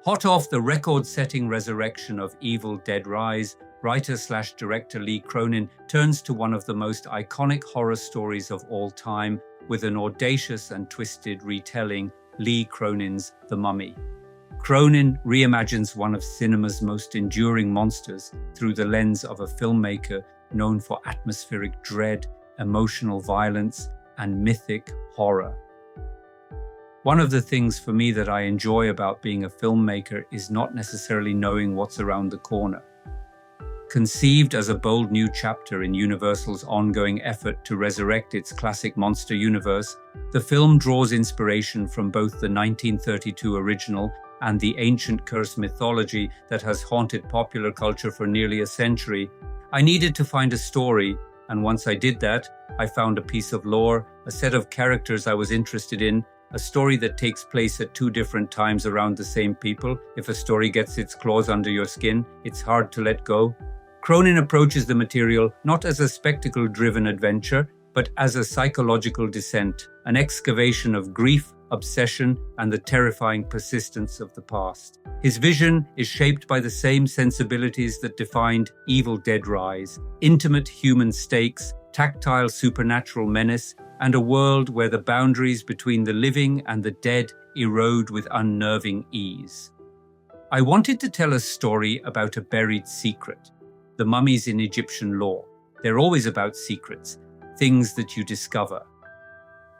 Hot off the record-setting resurrection of Evil Dead Rise, writer/director Lee Cronin turns to one of the most iconic horror stories of all time with an audacious and twisted retelling, Lee Cronin's The Mummy. Cronin reimagines one of cinema's most enduring monsters through the lens of a filmmaker known for atmospheric dread, emotional violence, and mythic horror. One of the things for me that I enjoy about being a filmmaker is not necessarily knowing what's around the corner. Conceived as a bold new chapter in Universal's ongoing effort to resurrect its classic monster universe, the film draws inspiration from both the 1932 original and the ancient curse mythology that has haunted popular culture for nearly a century. I needed to find a story, and once I did that, I found a piece of lore, a set of characters I was interested in, a story that takes place at two different times around the same people. If a story gets its claws under your skin, it's hard to let go. Cronin approaches the material not as a spectacle-driven adventure, but as a psychological descent, an excavation of grief, obsession, and the terrifying persistence of the past. His vision is shaped by the same sensibilities that defined Evil Dead Rise: intimate human stakes, tactile supernatural menace, and a world where the boundaries between the living and the dead erode with unnerving ease. I wanted to tell a story about a buried secret, the mummies in Egyptian lore. They're always about secrets, things that you discover.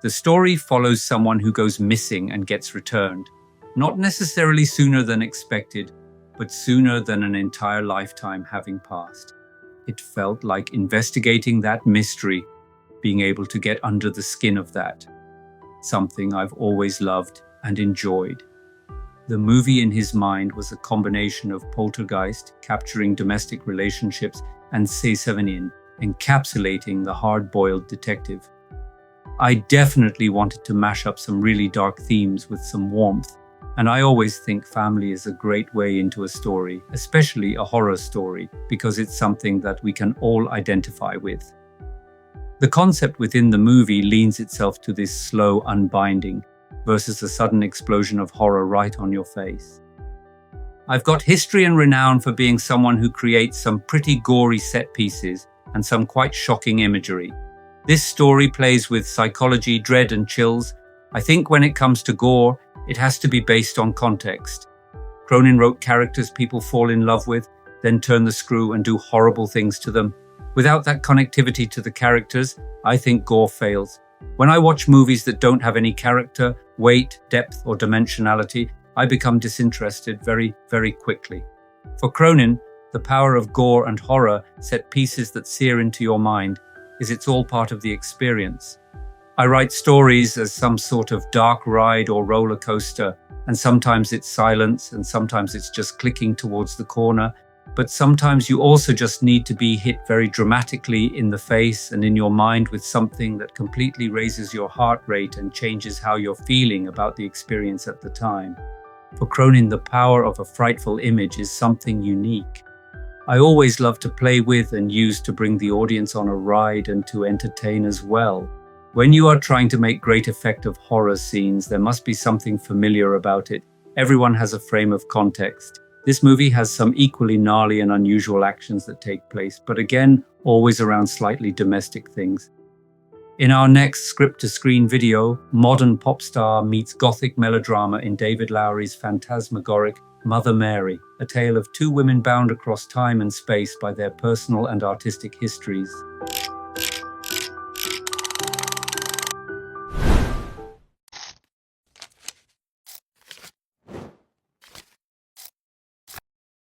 The story follows someone who goes missing and gets returned, not necessarily sooner than expected, but sooner than an entire lifetime having passed. It felt like investigating that mystery, being able to get under the skin of that, something I've always loved and enjoyed. The movie in his mind was a combination of Poltergeist, capturing domestic relationships, and C7 encapsulating the hard-boiled detective. I definitely wanted to mash up some really dark themes with some warmth, and I always think family is a great way into a story, especially a horror story, because it's something that we can all identify with. The concept within the movie leans itself to this slow unbinding versus a sudden explosion of horror right on your face. I've got history and renown for being someone who creates some pretty gory set pieces and some quite shocking imagery. This story plays with psychology, dread, and chills. I think when it comes to gore, it has to be based on context. Cronin wrote characters people fall in love with, then turn the screw and do horrible things to them. Without that connectivity to the characters, I think gore fails. When I watch movies that don't have any character, weight, depth, or dimensionality, I become disinterested very, very quickly. For Cronin, the power of gore and horror, set pieces that sear into your mind, is it's all part of the experience. I write stories as some sort of dark ride or roller coaster, and sometimes it's silence, and sometimes it's just clicking towards the corner. But sometimes you also just need to be hit very dramatically in the face and in your mind with something that completely raises your heart rate and changes how you're feeling about the experience at the time. For Cronin, the power of a frightful image is something unique. I always love to play with and use to bring the audience on a ride and to entertain as well. When you are trying to make great effective horror scenes, there must be something familiar about it. Everyone has a frame of context. This movie has some equally gnarly and unusual actions that take place, but again, always around slightly domestic things. In our next script-to-screen video, modern pop star meets gothic melodrama in David Lowery's phantasmagoric Mother Mary, a tale of two women bound across time and space by their personal and artistic histories.